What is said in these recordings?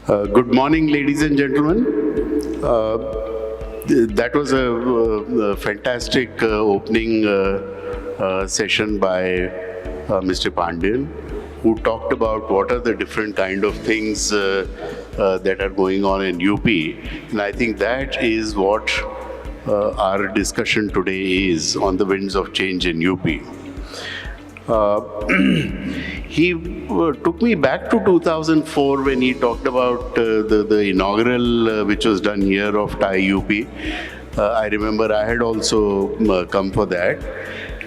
Good morning, ladies and gentlemen. That was a fantastic opening session by Mr. Pandian, who talked about what are the different kind of things that are going on in UP. And I think that is what our discussion today is on the winds of change in UP. He took me back to 2004 when he talked about the inaugural which was done here of TiEcon UP. I remember I had also come for that.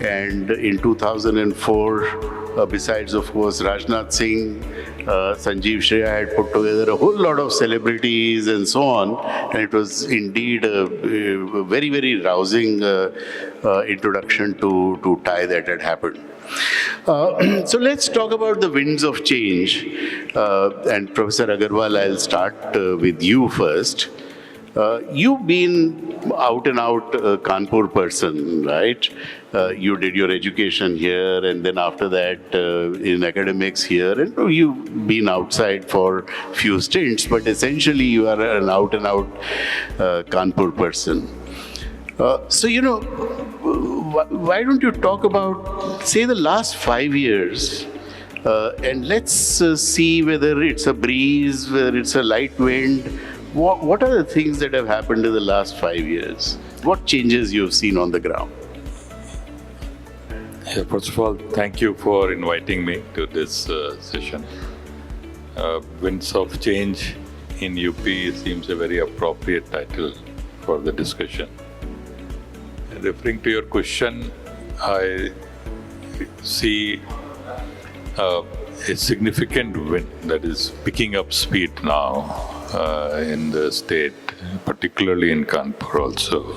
And in 2004, besides of course Rajnath Singh, Sanjeev Shreya had put together a whole lot of celebrities and so on. And it was indeed a very, very rousing introduction to TI that had happened. So let's talk about the winds of change. And Professor Agrawal, I'll start with you first. You've been out and out Kanpur person, right? You did your education here, and then after that in academics here, and you've been outside for few stints, but essentially you are an out and out Kanpur person. So, you know, why don't you talk about, say, the last 5 years, and let's see whether it's a breeze, whether it's a light wind. What are the things that have happened in the last 5 years? What changes you've seen on the ground? Yeah, first of all, thank you for inviting me to this session. Winds of Change in UP seems a very appropriate title for the discussion. Referring to your question, I see a significant wind that is picking up speed now in the state, particularly in Kanpur also.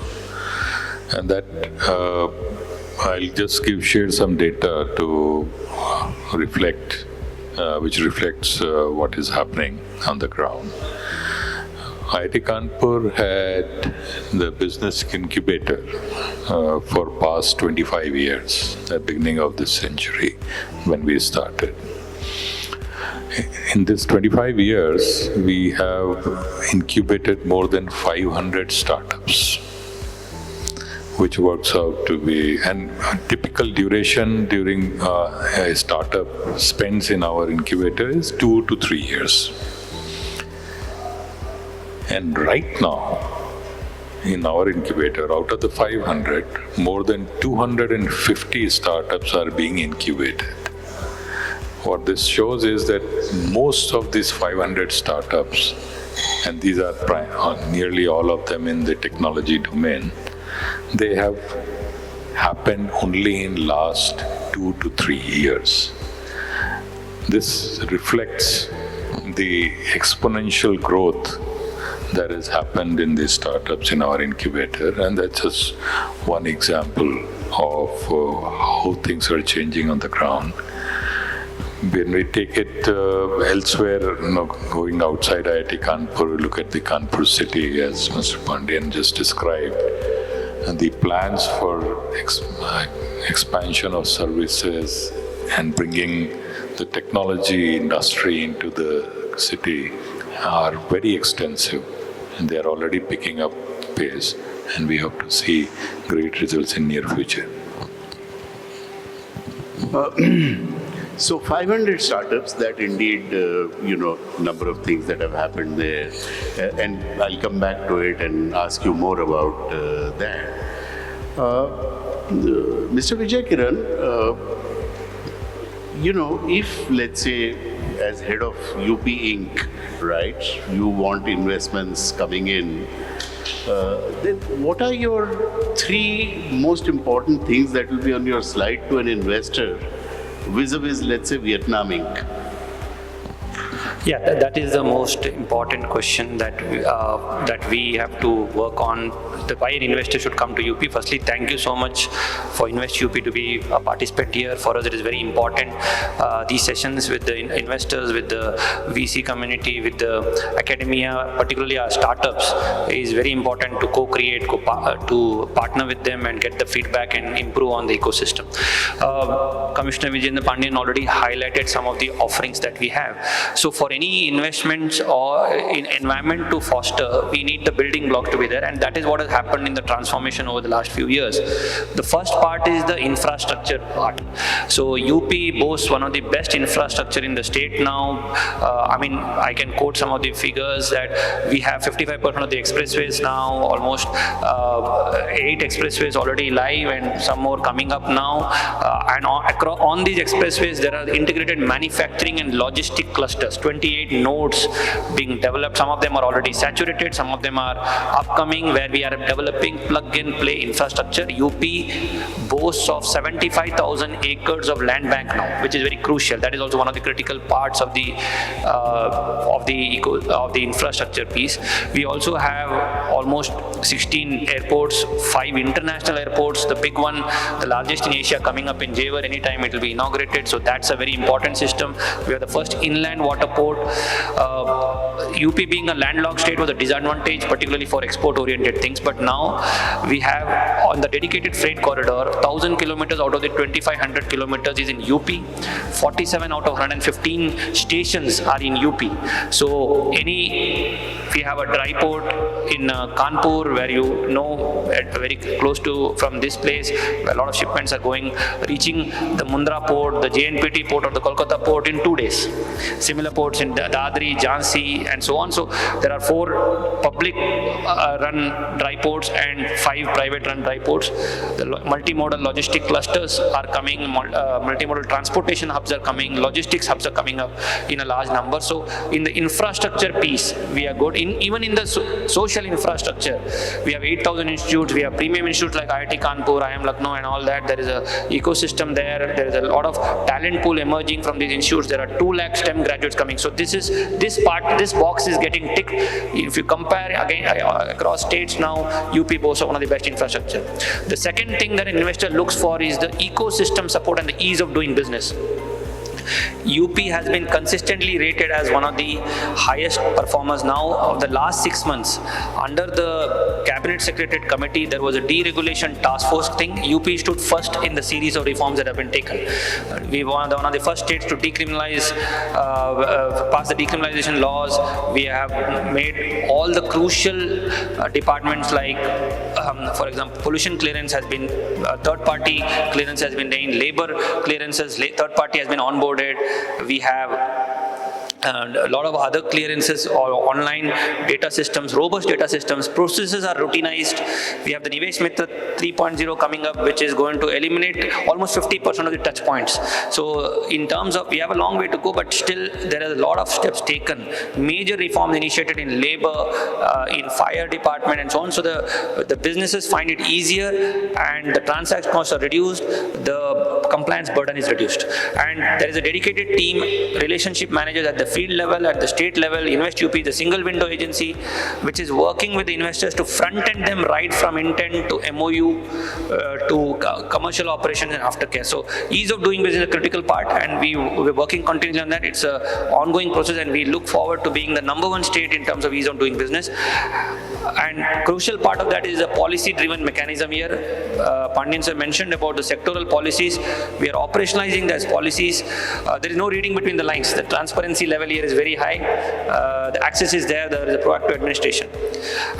And that I'll just share some data to reflect, which reflects what is happening on the ground. IIT Kanpur had the business incubator for past 25 years, at the beginning of this century when we started. In this 25 years, we have incubated more than 500 startups, which works out to be, and typical duration during a startup spends in our incubator is 2 to 3 years. And right now, in our incubator, out of the 500, more than 250 startups are being incubated. What this shows is that most of these 500 startups, and these are nearly all of them in the technology domain, they have happened only in last 2 to 3 years. This reflects the exponential growth that has happened in these startups in our incubator, and that's just one example of how things are changing on the ground. When we take it elsewhere, going outside IIT Kanpur, look at the Kanpur city, as Mr. Pandian just described, and the plans for expansion of services and bringing the technology industry into the city are very extensive, and they are already picking up pace, and we hope to see great results in near future. So 500 startups, that indeed, number of things that have happened there. And I'll come back to it and ask you more about that. Mr. Vijay Kiran, if let's say as head of UP Inc., right, you want investments coming in, then what are your 3 most important things that will be on your slide to an investor vis-a-vis, let's say, Vietnam Inc.? Yeah, that is the most important question that we have to work on. Why an investor should come to UP. Firstly, thank you so much for Invest UP to be a participant here. For us, it is very important. These sessions with the investors, with the VC community, with the academia, particularly our startups, is very important to co-create, to partner with them and get the feedback and improve on the ecosystem. Commissioner Vijay Pandian already highlighted some of the offerings that we have. So for any investments or in environment to foster, we need the building blocks to be there, and that is what has happened in the transformation over the last few years. The first part is the infrastructure part. So UP boasts one of the best infrastructure in the state now. I can quote some of the figures that we have 55% of the expressways now, almost 8 expressways already live and some more coming up now. And on these expressways, there are integrated manufacturing and logistic clusters, 28 nodes being developed. Some of them are already saturated, some of them are upcoming, where we are developing plug-and-play infrastructure. UP boasts of 75,000 acres of land bank now, which is very crucial. That is also one of the critical parts of the infrastructure piece. We also have almost 16 airports, 5 international airports. The big one, the largest in Asia, coming up in Jewar. Anytime it will be inaugurated. So that's a very important system. We are the first inland water port. UP being a landlocked state was a disadvantage, particularly for export-oriented things. But now we have on the dedicated freight corridor, 1,000 kilometers out of the 2,500 kilometers is in UP. 47 out of 115 stations are in UP. So we have a dry port in Kanpur, where very close to from this place, where a lot of shipments are reaching the Mundra port, the JNPT port or the Kolkata port in 2 days. Similar ports in Dadri, Jhansi and so on. So there are 4 public run dry ports and 5 private run dry ports. The multimodal logistic clusters are coming, multimodal transportation hubs are coming, logistics hubs are coming up in a large number. So in the infrastructure piece, we are good. Even in the social infrastructure, we have 8,000 institutes, we have premium institutes like IIT Kanpur, IIM Lucknow and all that. There is a ecosystem there. There is a lot of talent pool emerging from these institutes. There are 2 lakh STEM graduates coming. So this box is getting ticked. If you compare again across states now, UP boasts one of the best infrastructure. The second thing that an investor looks for is the ecosystem support and the ease of doing business. UP has been consistently rated as one of the highest performers now. Of the last 6 months, under the Cabinet Secretariat Committee, there was a deregulation task force thing. UP stood first in the series of reforms that have been taken. We were one of the first states to decriminalize, pass the decriminalization laws. We have made all the crucial departments like, for example, pollution clearance has been, third-party clearance has been done, labor clearances, third-party has been onboarded. We have and a lot of other clearances or online data systems, robust data systems. Processes are routinized. We have the Nivesh Mitra 3.0 coming up, which is going to eliminate almost 50% of the touch points. So in terms of, we have a long way to go, but still there are a lot of steps taken. Major reforms initiated in labor, in fire department and so on. So the businesses find it easier and the transaction costs are reduced, the compliance burden is reduced. And there is a dedicated team, relationship managers at the field level, at the state level. Invest UP is a single window agency which is working with the investors to front end them right from intent to MOU to commercial operations and aftercare. So ease of doing business is a critical part, and we're working continuously on that. It's an ongoing process, and we look forward to being the #1 state in terms of ease of doing business. And crucial part of that is a policy-driven mechanism here. Pandian sir mentioned about the sectoral policies. We are operationalizing those policies. There is no reading between the lines. The transparency level here is very high. The access is there. There is a proactive administration.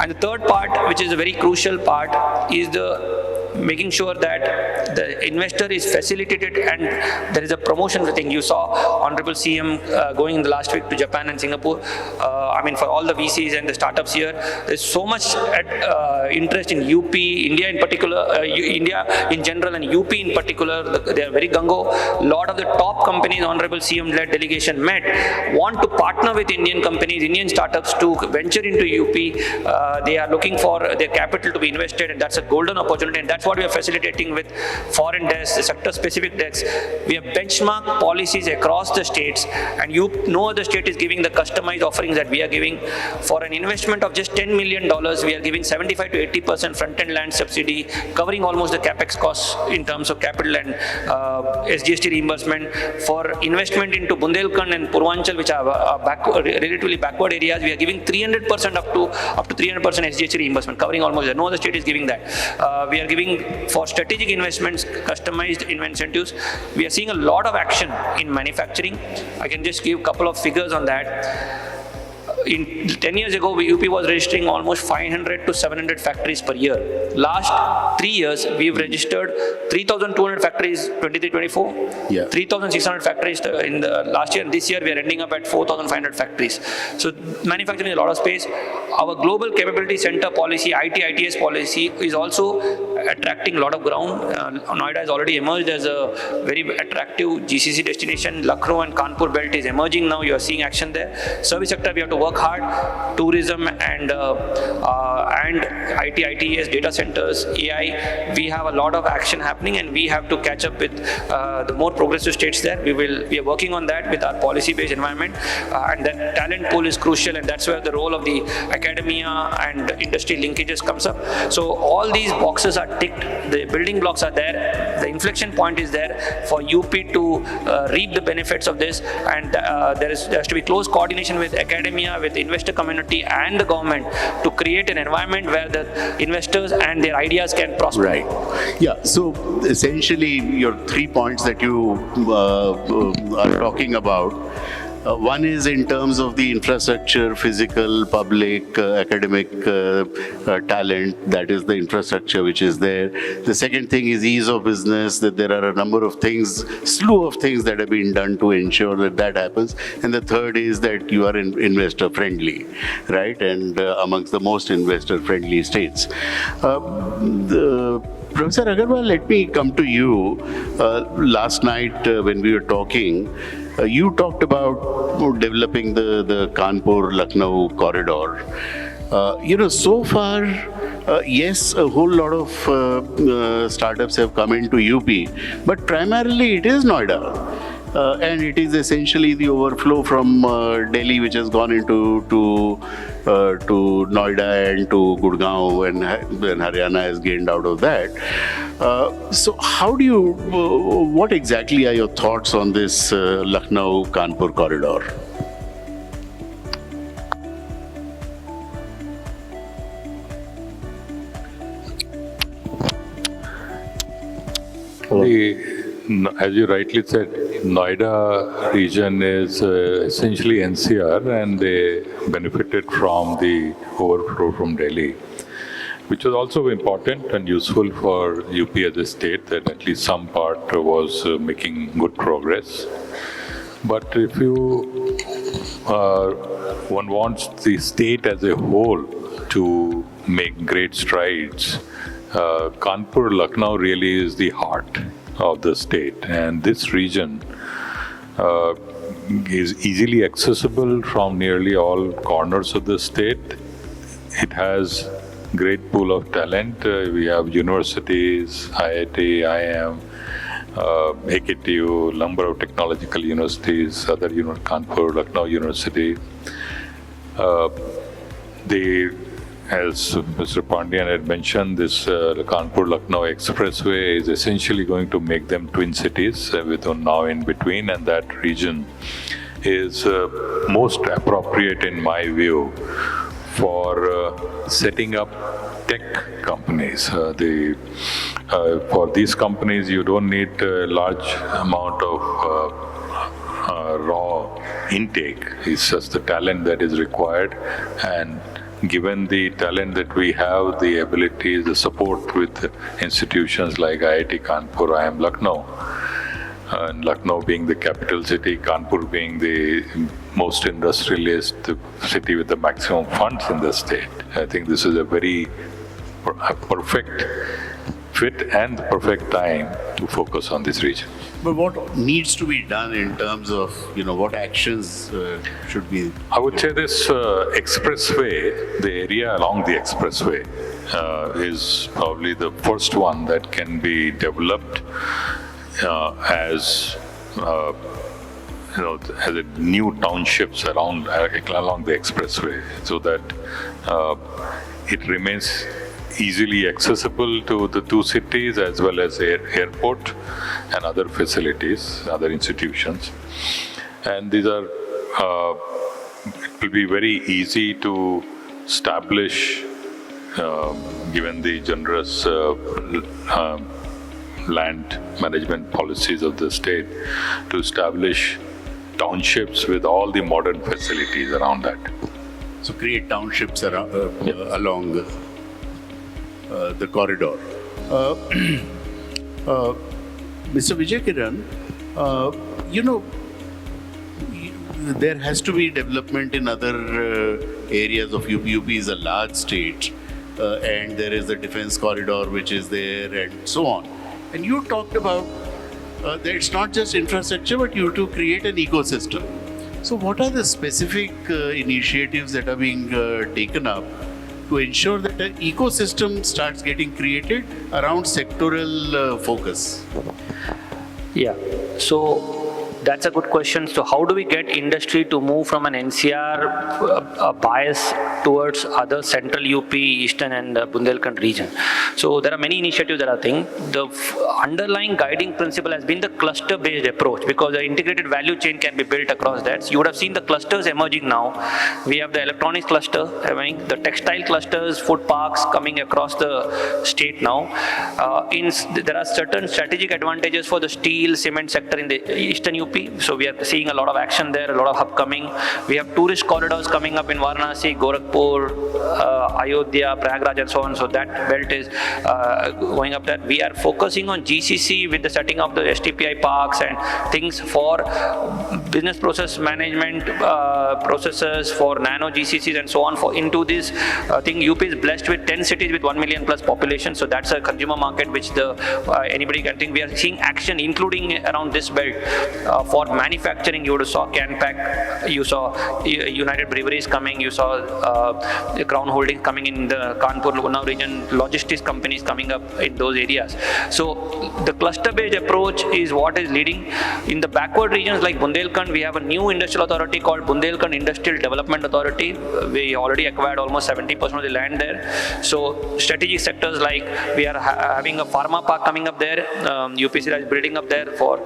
And the third part, which is a very crucial part, is making sure that the investor is facilitated and there is a promotion thing. You saw Honorable CM going in the last week to Japan and Singapore. For all the VCs and the startups here, there's so much interest in UP, India in particular, India in general and UP in particular. They are very gung-ho. A lot of the top companies Honorable CM-led delegation met want to partner with Indian companies, Indian startups to venture into UP. They are looking for their capital to be invested, and that's a golden opportunity, and that's what we are facilitating with foreign desks, sector-specific desks. We have benchmark policies across the states, and no other state is giving the customized offerings that we are giving. For an investment of just $10 million, we are giving 75 to 80% front-end land subsidy, covering almost the capex costs in terms of capital and SGST reimbursement. For investment into Bundelkhand and Purvanchal, which are relatively backward areas, we are giving 300% up to 300% SGST reimbursement, covering almost. No other state is giving that. We are giving getting for strategic investments, customized incentives. We are seeing a lot of action in manufacturing. I can just give a couple of figures on that. In 10 years ago, UP was registering almost 500 to 700 factories per year. Last 3 years, we've registered 3,200 factories, 23-24, 3,600 factories in the last year, and this year we are ending up at 4,500 factories. So manufacturing is a lot of space. Our global capability center policy, IT-ITS policy, is also attracting a lot of ground. Noida has already emerged as a very attractive GCC destination. Lucknow and Kanpur belt is emerging now. You are seeing action there. Service sector, we have to work hard. Tourism and IT, ITES, data centers, AI, we have a lot of action happening, and we have to catch up with the more progressive states there. We are working on that with our policy-based environment, and that talent pool is crucial, and that's where the role of the academia and industry linkages comes up. So all these boxes are ticked, the building blocks are there, the inflection point is there for UP to reap the benefits of this, and there has to be close coordination with academia, with investor community and the government to create an environment where the investors and their ideas can prosper. Right. Yeah. So essentially, your 3 points that you are talking about. One is in terms of the infrastructure, physical, public, academic talent, that is the infrastructure which is there. The second thing is ease of business, that there are a number of things, slew of things that have been done to ensure that that happens. And the third is that you are investor friendly, right? And amongst the most investor friendly states. Professor Agrawal, let me come to you. Last night when we were talking, you talked about developing the Kanpur-Lucknow corridor. So far, yes, a whole lot of startups have come into UP, but primarily it is Noida. And it is essentially the overflow from Delhi, which has gone into to Noida and to Gurgaon, and Haryana has gained out of that. So how do you, what exactly are your thoughts on this Lucknow-Kanpur corridor? As you rightly said, Noida region is essentially NCR, and they benefited from the overflow from Delhi, which was also important and useful for UP as a state, that at least some part was making good progress. But if one wants the state as a whole to make great strides, Kanpur-Lucknow really is the heart of the state, and this region is easily accessible from nearly all corners of the state. It has great pool of talent. We have universities, IIT, IIM, AKTU, number of technological universities, other Kanpur, Lucknow University. As Mr. Pandian had mentioned, this Kanpur-Lucknow Expressway is essentially going to make them twin cities with Unnao in between, and that region is most appropriate, in my view, for setting up tech companies. For these companies, you don't need a large amount of raw intake. It's just the talent that is required, and given the talent that we have, the ability, the support with institutions like IIT Kanpur, IIM Lucknow, and Lucknow being the capital city, Kanpur being the most industrialist city with the maximum funds in the state. I think this is a very perfect fit and perfect time to focus on this region. But what needs to be done in terms of, what actions should be? I would say this expressway, the area along the expressway, is probably the first one that can be developed as a new townships along the expressway, so that it remains easily accessible to the two cities, as well as airport and other facilities, other institutions. And these are, it will be very easy to establish, given the generous land management policies of the state, to establish townships with all the modern facilities around that. So create townships around, along the corridor. Mr. Vijay Kiran, there has to be development in other areas of UP. UP is a large state, and there is the defense corridor which is there, and so on. And you talked about that it's not just infrastructure, but you have to create an ecosystem. So what are the specific initiatives that are being taken up to ensure that an ecosystem starts getting created around sectoral focus? Yeah, so that's a good question. So how do we get industry to move from an NCR bias towards other central UP, eastern and Bundelkhand region? So there are many initiatives that I think. The underlying guiding principle has been the cluster-based approach, because the integrated value chain can be built across that. So you would have seen the clusters emerging now. We have the electronics cluster, having the textile clusters, food parks coming across the state now. There are certain strategic advantages for the steel, cement sector in the eastern UP. So we are seeing a lot of action there, a lot of hub coming. We have tourist corridors coming up in Varanasi, Gorakhpur, Ayodhya, Prayagraj and so on. So that belt is going up there. We are focusing on GCC with the setting of the STPI parks and things for business process management processes, for nano GCCs and so on. Into this thing, UP is blessed with 10 cities with 1 million plus population. So that's a consumer market which anybody can think. We are seeing action including around this belt. For manufacturing, you saw Canpack, you saw United Breweries coming, you saw Crown Holdings coming in the Kanpur, Lucknow region, logistics companies coming up in those areas. So the cluster-based approach is what is leading. In the backward regions like Bundelkhand, we have a new industrial authority called Bundelkhand Industrial Development Authority. We already acquired almost 70% of the land there. So strategic sectors like we are having a pharma park coming up there. UPC is building up there for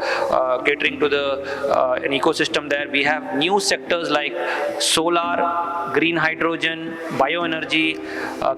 catering to an ecosystem there. We have new sectors like solar, green hydrogen, bioenergy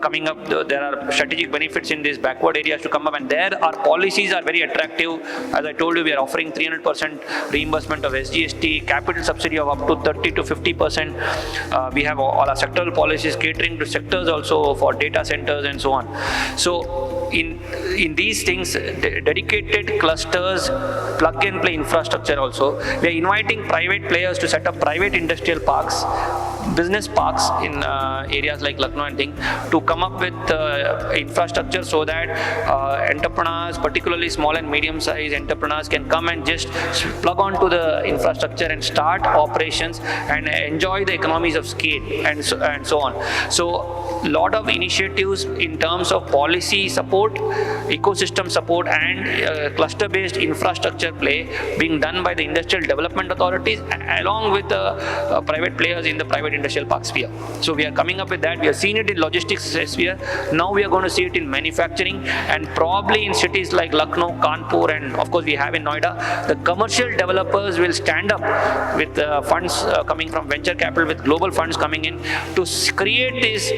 coming up. There are strategic benefits in these backward areas to come up, and there our policies are very attractive. As I told you, we are offering 300% reimbursement of SGST, capital subsidy of up to 30 to 50%. We have all our sectoral policies catering to sectors also for data centers and so on. So in these things, dedicated clusters, plug and play infrastructure also. We are inviting private players to set up private industrial parks, business parks in areas like Lucknow and things, to come up with infrastructure so that entrepreneurs, particularly small and medium sized entrepreneurs, can come and just plug onto the infrastructure and start operations and enjoy the economies of scale and so on. So lot of initiatives in terms of policy support, ecosystem support and cluster-based infrastructure play being done by the industrial development authorities along with the private players in the private industrial park sphere. So we are coming up with that. We have seen it in logistics sphere. Now we are going to see it in manufacturing, and probably in cities like Lucknow, Kanpur, and of course we have in Noida. The commercial developers will stand up with funds coming from venture capital, with global funds coming in to create this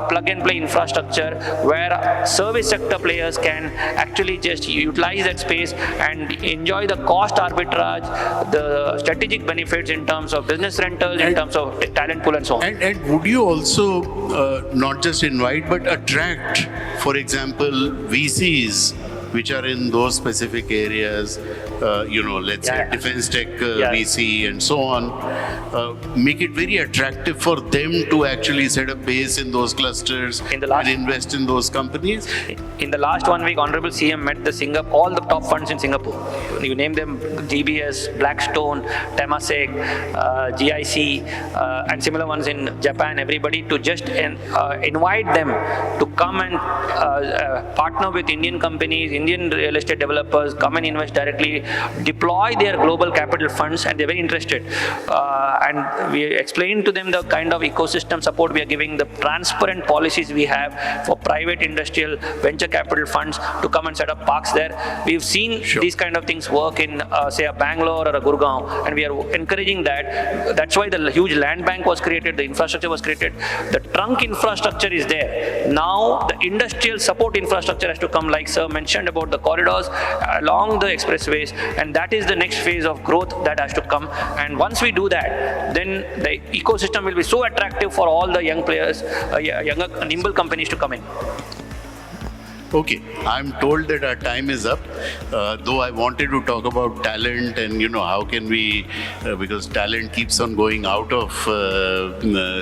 plug and play infrastructure where service sector players can actually just utilize that space and enjoy the cost arbitrage, the strategic benefits in terms of business rentals, in terms of talent pool and so on. And would you also not just invite but attract, for example, VCs which are in those specific areas, let's say defense tech VC and so on, make it very attractive for them to actually set up base in those clusters and invest in those companies? In the last 1 week, Honorable CM met all the top funds in Singapore. You name them: GBS, Blackstone, Temasek, GIC, and similar ones in Japan, everybody, to just invite them to come and partner with Indian companies, Indian real estate developers, come and invest directly deploy their global capital funds, and they're very interested. And we explained to them the kind of ecosystem support we are giving, the transparent policies we have for private industrial venture capital funds to come and set up parks there. We've seen these kind of things work in, say, a Bangalore or a Gurgaon, and we are encouraging that. That's why the huge land bank was created, the infrastructure was created, the trunk infrastructure is there. Now, the industrial support infrastructure has to come, like Sir mentioned about the corridors along the expressways, and that is the next phase of growth that has to come. And once we do that, then the ecosystem will be so attractive for all the young players, younger, nimble companies to come in. Okay, I'm told that our time is up, though I wanted to talk about talent and, how can we, because talent keeps on going out of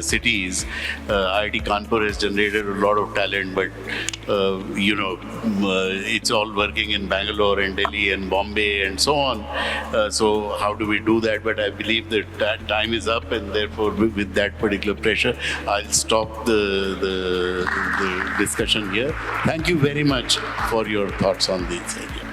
cities. IIT Kanpur has generated a lot of talent, but, it's all working in Bangalore and Delhi and Bombay and so on. So how do we do that? But I believe that time is up, and therefore with that particular pressure, I'll stop the discussion here. Thank you very much for your thoughts on this area.